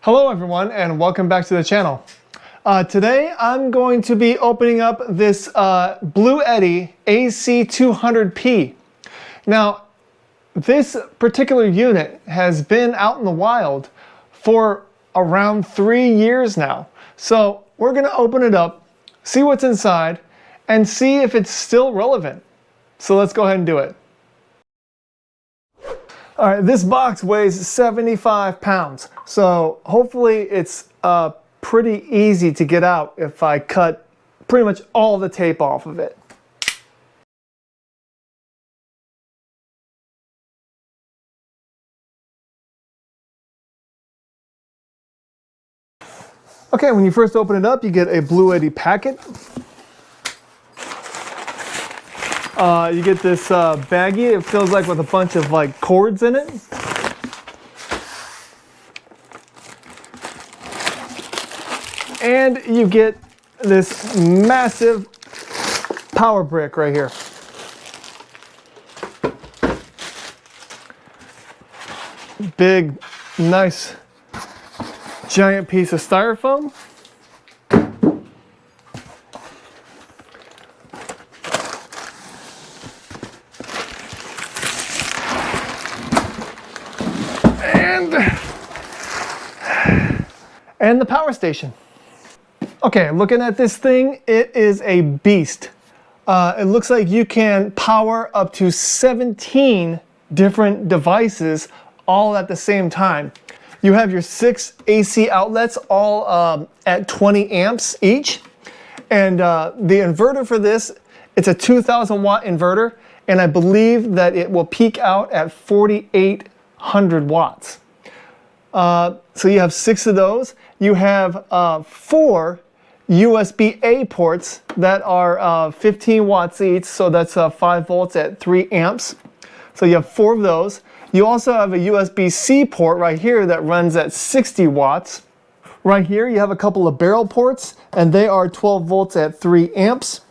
Hello everyone and welcome back to the channel. Today I'm going to be opening up this Bluetti AC200p. Now this particular unit has been out in the wild for around 3 years now. So we're going to open it up, see what's inside, and see if it's still relevant. So let's go ahead and do it. All right, this box weighs 75 pounds, so hopefully it's pretty easy to get out if I cut pretty much all the tape off of it. Okay, when you first open it up, you get a Bluetti packet. You get this baggie. It feels like with a bunch of cords in it. And you get this massive power brick right here. Big, nice, giant piece of styrofoam. And the power station. Okay, looking at this thing, it is a beast. It looks like you can power up to 17 different devices all at the same time. You have your 6 AC outlets all at 20 amps each. And the inverter for this, it's a 2,000 watt inverter, and I believe that it will peak out at 4,800 watts. So you have 6 of those. You have 4 USB-A ports that are 15 watts each, so that's 5 volts at 3 amps. So you have 4 of those. You also have a USB-C port right here that runs at 60 watts. Right here you have a couple of barrel ports, and they are 12 volts at 3 amps.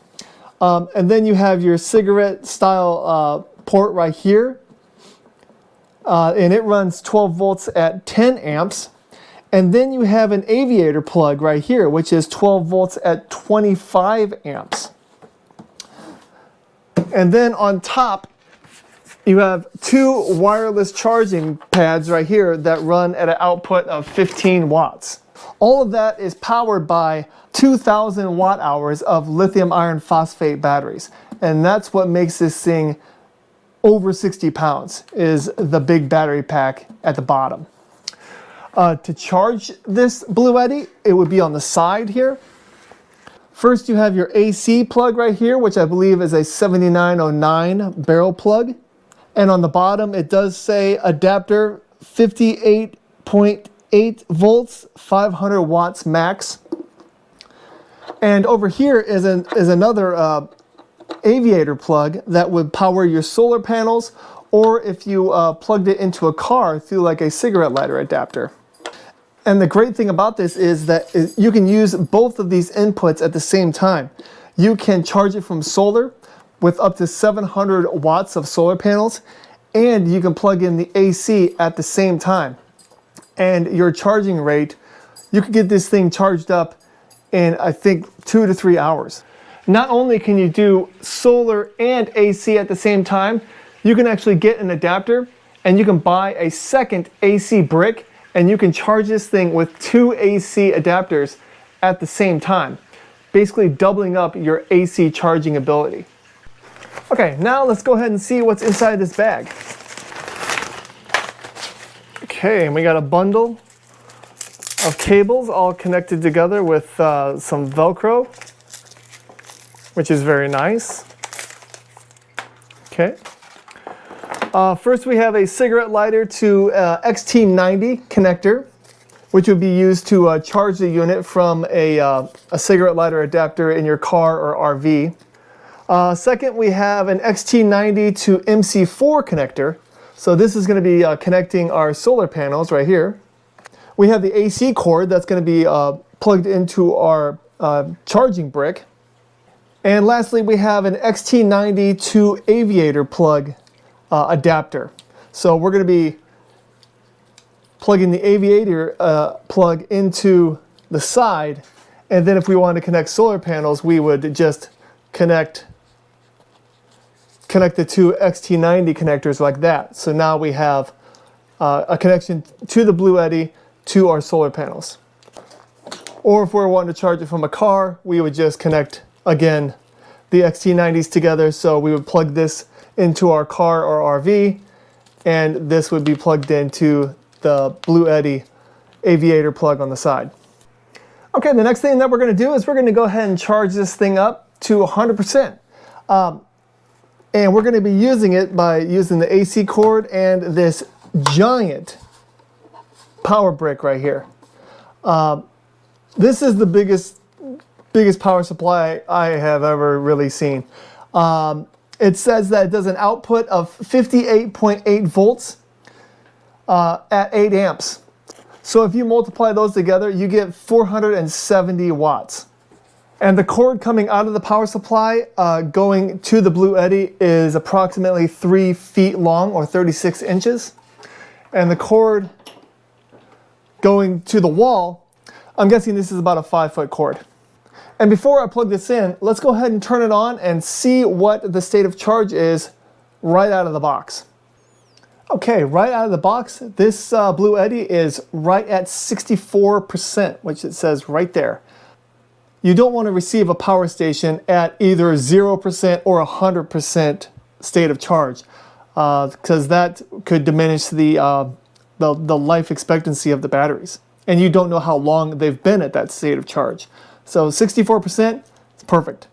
And then you have your cigarette style port right here. And it runs 12 volts at 10 amps. And then you have an aviator plug right here, which is 12 volts at 25 amps. And then on top, you have 2 wireless charging pads right here that run at an output of 15 watts. All of that is powered by 2,000 watt hours of lithium iron phosphate batteries. And that's what makes this thing over 60 pounds, is the big battery pack at the bottom. To charge this Bluetti, it would be on the side here. First you have your AC plug right here, which I believe is a 7909 barrel plug. And on the bottom it does say adapter 58.8 volts, 500 watts max. And over here is another aviator plug that would power your solar panels, or if you plugged it into a car through like a cigarette lighter adapter. And the great thing about this is that you can use both of these inputs at the same time. You can charge it from solar with up to 700 watts of solar panels, and you can plug in the AC at the same time. And your charging rate, you could get this thing charged up in I think 2 to 3 hours. Not only can you do solar and AC at the same time, you can actually get an adapter and you can buy a second AC brick, and you can charge this thing with 2 AC adapters at the same time, basically doubling up your AC charging ability. Okay, now let's go ahead and see what's inside this bag. Okay, and we got a bundle of cables all connected together with some Velcro, which is very nice. Okay. First we have a cigarette lighter to XT90 connector, which would be used to charge the unit from a cigarette lighter adapter in your car or RV. Second, we have an XT90 to MC4 connector. So this is going to be connecting our solar panels right here. We have the AC cord that's going to be plugged into our charging brick. And lastly, we have an XT90 to aviator plug adapter. So we're going to be plugging the aviator plug into the side, and then if we wanted to connect solar panels, we would just connect the two XT90 connectors like that. So now we have a connection to the Bluetti to our solar panels. Or if we're wanting to charge it from a car, we would just connect, again, the XT90s together. So we would plug this into our car or RV, and this would be plugged into the Bluetti aviator plug on the side. Okay, the next thing that we're going to do is we're going to go ahead and charge this thing up to 100%. And we're going to be using it by using the AC cord and this giant power brick right here. This is the biggest power supply I have ever really seen. It says that it does an output of 58.8 volts at 8 amps. So if you multiply those together, you get 470 watts. And the cord coming out of the power supply going to the Bluetti is approximately 3 feet long, or 36 inches. And the cord going to the wall, I'm guessing this is about a 5-foot cord. And before I plug this in, let's go ahead and turn it on and see what the state of charge is right out of the box. Okay, right out of the box, this Bluetti is right at 64%, which it says right there. You don't want to receive a power station at either 0% or 100% state of charge, because that could diminish the life expectancy of the batteries. And you don't know how long they've been at that state of charge. So 64% is perfect.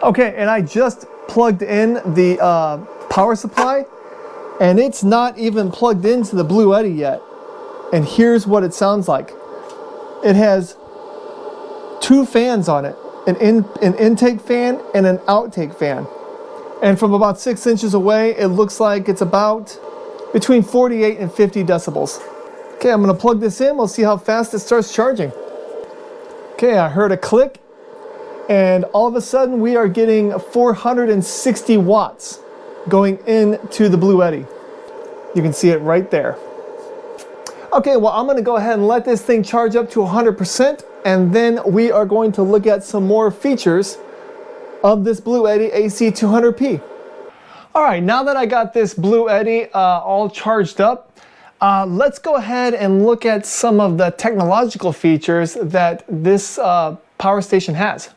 Okay, and I just plugged in the power supply, and it's not even plugged into the Bluetti yet. And here's what it sounds like. It has 2 fans on it, an intake fan and an outtake fan. And from about 6 inches away, it looks like it's about between 48 and 50 decibels. Okay, I'm going to plug this in. We'll see how fast it starts charging. Okay, I heard a click, and all of a sudden we are getting 460 watts going into the Bluetti. You can see it right there. Okay, well, I'm going to go ahead and let this thing charge up to 100%, and then we are going to look at some more features of this Bluetti AC200p. All right, now that I got this Bluetti all charged up, let's go ahead and look at some of the technological features that this power station has.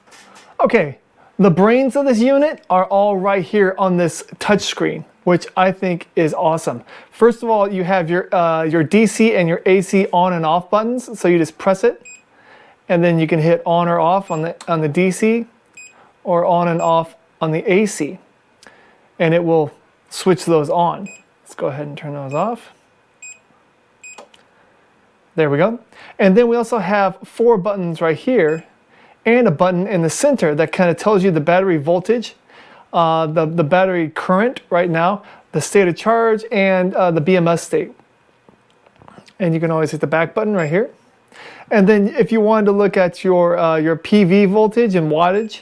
Okay, the brains of this unit are all right here on this touch screen, which I think is awesome. First of all, you have your DC and your AC on and off buttons, so you just press it, and then you can hit on or off on the DC, or on and off on the AC, and it will switch those on. Let's go ahead and turn those off. There we go. And then we also have 4 buttons right here, and a button in the center that kind of tells you the battery voltage, the battery current right now, the state of charge, and the BMS state. And you can always hit the back button right here. And then if you wanted to look at your PV voltage and wattage,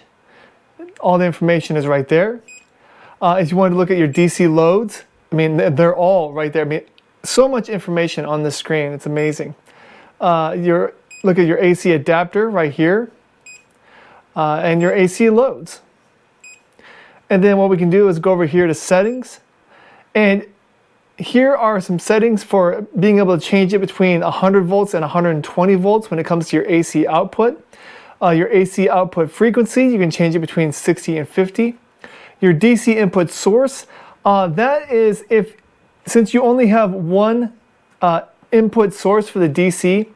all the information is right there. If you wanted to look at your DC loads, I mean, they're all right there. I mean, so much information on this screen, it's amazing. Look at your AC adapter right here, and your AC loads. And then what we can do is go over here to settings, and here are some settings for being able to change it between 100 volts and 120 volts when it comes to your AC output. Your AC output frequency, you can change it between 60 and 50. Your DC input source, that is since you only have one input source for the DC,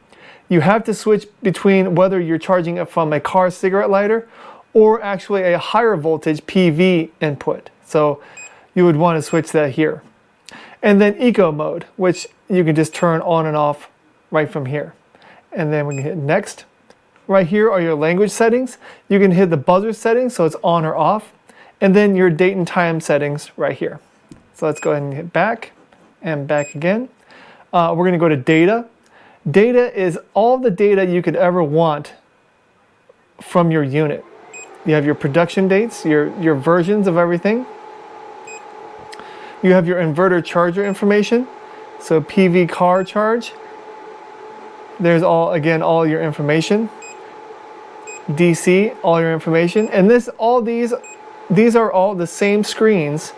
you have to switch between whether you're charging it from a car cigarette lighter or actually a higher voltage PV input. So you would want to switch that here. And then eco mode, which you can just turn on and off right from here. And then we can hit next. Right here are your language settings. You can hit the buzzer settings, so it's on or off. And then your date and time settings right here. So let's go ahead and hit back and back again. We're going to go to data. Data is all the data you could ever want from your unit. You have your production dates, your versions of everything. You have your inverter charger information. So PV car charge. There's all your information. DC, all your information. And these are all the same screens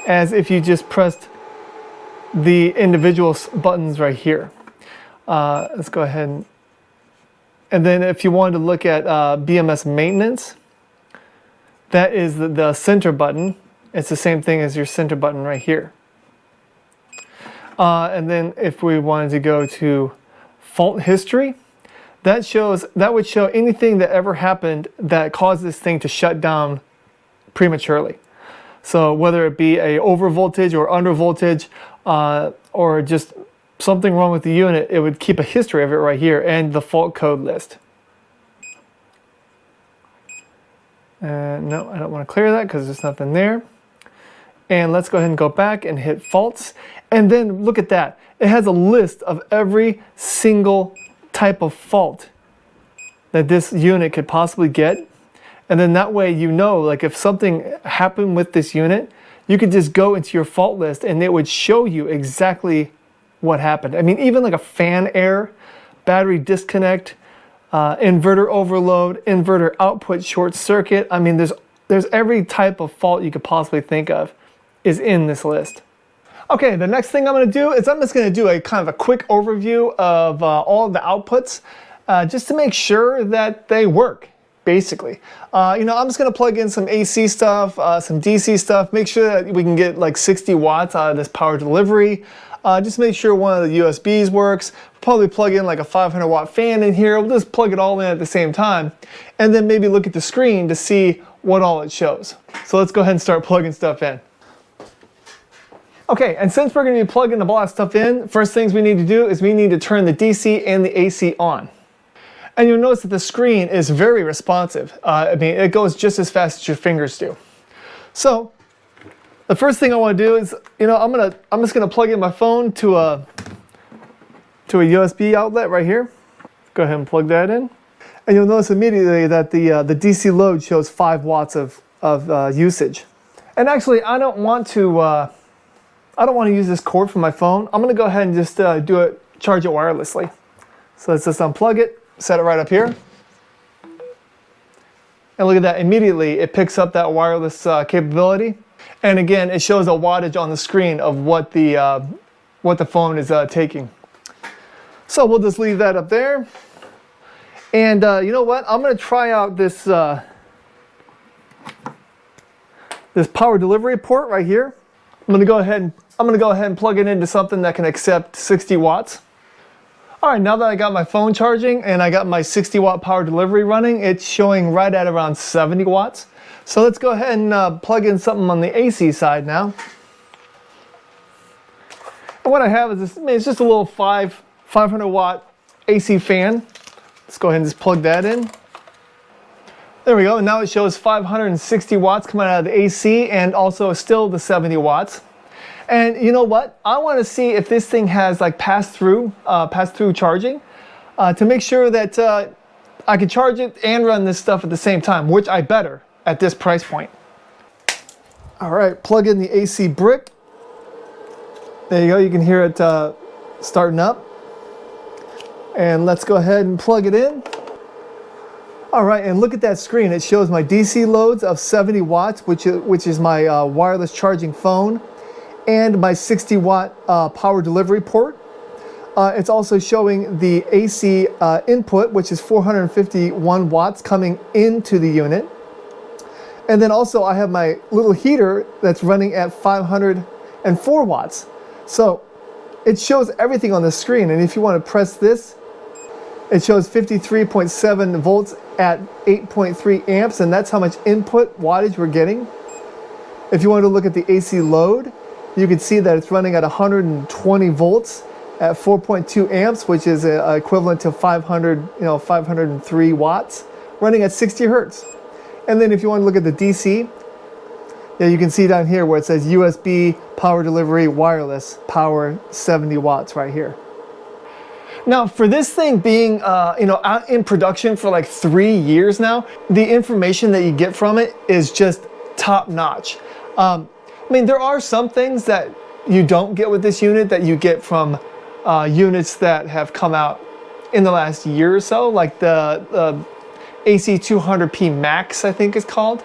as if you just pressed the individual buttons right here. Let's go ahead and then if you wanted to look at BMS maintenance, that is the center button. It's the same thing as your center button right here. And then if we wanted to go to fault history, that would show anything that ever happened that caused this thing to shut down prematurely. So whether it be a over voltage or under voltage, or just something wrong with the unit, it would keep a history of it right here and the fault code list. No, I don't want to clear that because there's nothing there. And let's go ahead and go back and hit faults. And then look at that. It has a list of every single type of fault that this unit could possibly get. And then that way you know, like if something happened with this unit, you could just go into your fault list and it would show you exactly what happened. I mean, even like a fan error, battery disconnect, inverter overload, inverter output short circuit. I mean, there's every type of fault you could possibly think of is in this list. Okay, the next thing I'm going to do is I'm just going to do a kind of a quick overview of all of the outputs just to make sure that they work, basically. I'm just going to plug in some AC stuff, some DC stuff, make sure that we can get like 60 watts out of this power delivery. Just make sure one of the USBs works. Probably plug in like a 500 watt fan in here. We'll just plug it all in at the same time. And then maybe look at the screen to see what all it shows. So let's go ahead and start plugging stuff in. Okay, and since we're going to be plugging a lot of stuff in, first things we need to do is we need to turn the DC and the AC on. And you'll notice that the screen is very responsive. I mean, it goes just as fast as your fingers do. So the first thing I want to do is, I'm just gonna plug in my phone to a USB outlet right here. Go ahead and plug that in, and you'll notice immediately that the DC load shows 5 watts of usage. And actually, I don't want to use this cord for my phone. I'm gonna go ahead and just charge it wirelessly. So let's just unplug it, set it right up here, and look at that. Immediately, it picks up that wireless capability. And again, it shows a wattage on the screen of what the phone is taking. So we'll just leave that up there. And you know what? I'm going to try out this this power delivery port right here. I'm going to go ahead and plug it into something that can accept 60 watts. All right, now that I got my phone charging and I got my 60 watt power delivery running, it's showing right at around 70 watts. So let's go ahead and plug in something on the AC side now. And what I have is this, it's just a little 500 watt AC fan. Let's go ahead and just plug that in. There we go, and now it shows 560 watts coming out of the AC and also still the 70 watts. And you know what? I want to see if this thing has like pass-through charging to make sure that I can charge it and run this stuff at the same time, which I better at this price point. All right, plug in the AC brick. There you go, you can hear it starting up. And let's go ahead and plug it in. All right, and look at that screen. It shows my DC loads of 70 watts, which is my wireless charging phone, and my 60 watt power delivery port. It's also showing the AC input, which is 451 watts coming into the unit. And then also I have my little heater that's running at 504 watts. So it shows everything on the screen. And if you want to press this, it shows 53.7 volts at 8.3 amps. And that's how much input wattage we're getting. If you want to look at the AC load, you can see that it's running at 120 volts at 4.2 amps, which is equivalent to 503 watts, running at 60 hertz. And then if you want to look at the DC, yeah, you can see down here where it says USB power delivery wireless power 70 watts right here. Now, for this thing being out in production for like 3 years now, the information that you get from it is just top notch. I mean, there are some things that you don't get with this unit that you get from units that have come out in the last year or so, like the AC200p Max, I think it's called.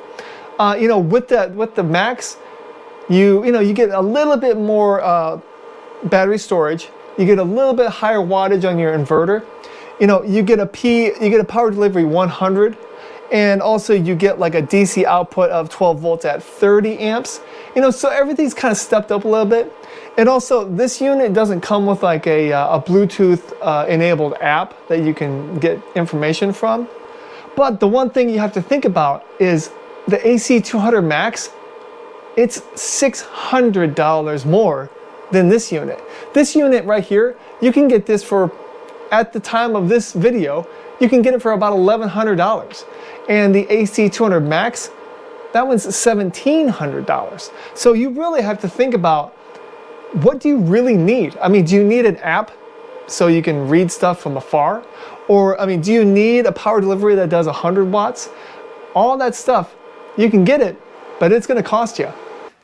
You know, with the Max, you get a little bit more battery storage. You get a little bit higher wattage on your inverter. You know, you get a power delivery 100, and also you get like a DC output of 12 volts at 30 amps. You know, so everything's kind of stepped up a little bit. And also, this unit doesn't come with like a Bluetooth enabled app that you can get information from. But the one thing you have to think about is the AC200 Max, it's $600 more than this unit. This unit right here, you can get this for, at the time of this video, you can get it for about $1,100. And the AC200 Max, that one's $1,700. So you really have to think about, what do you really need? I mean, do you need an app so you can read stuff from afar? Or, I mean, do you need a power delivery that does 100 watts? All that stuff, you can get it, but it's gonna cost you.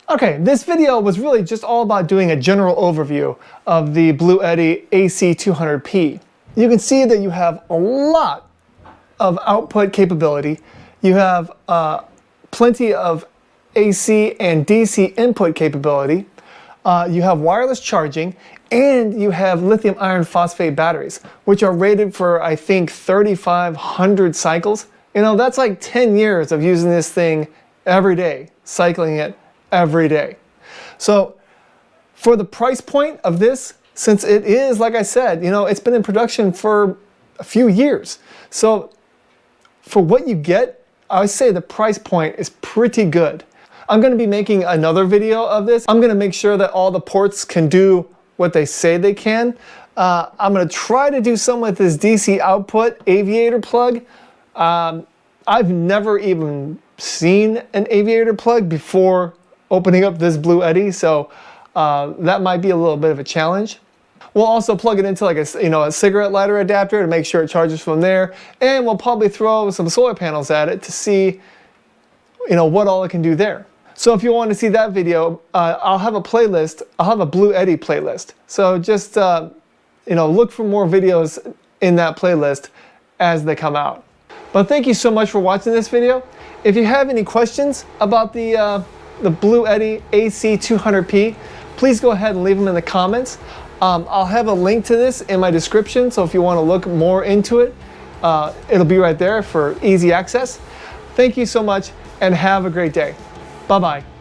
Okay, this video was really just all about doing a general overview of the Bluetti AC200p. You can see that you have a lot of output capability. You have plenty of AC and DC input capability. You have wireless charging, and you have lithium iron phosphate batteries, which are rated for, I think, 3,500 cycles. You know, that's like 10 years of using this thing every day, cycling it every day. So for the price point of this, since it is, like I said, you know, it's been in production for a few years. So for what you get, I would say the price point is pretty good. I'm going to be making another video of this. I'm going to make sure that all the ports can do what they say they can. I'm going to try to do some with this DC output aviator plug. I've never even seen an aviator plug before opening up this Bluetti, so that might be a little bit of a challenge. We'll also plug it into like a cigarette lighter adapter to make sure it charges from there, and we'll probably throw some solar panels at it to see what all it can do there. So if you want to see that video, I'll have a playlist. I'll have a Bluetti playlist. So just look for more videos in that playlist as they come out. But thank you so much for watching this video. If you have any questions about the Bluetti AC200p, please go ahead and leave them in the comments. I'll have a link to this in my description, so if you want to look more into it, it'll be right there for easy access. Thank you so much, and have a great day. Bye-bye.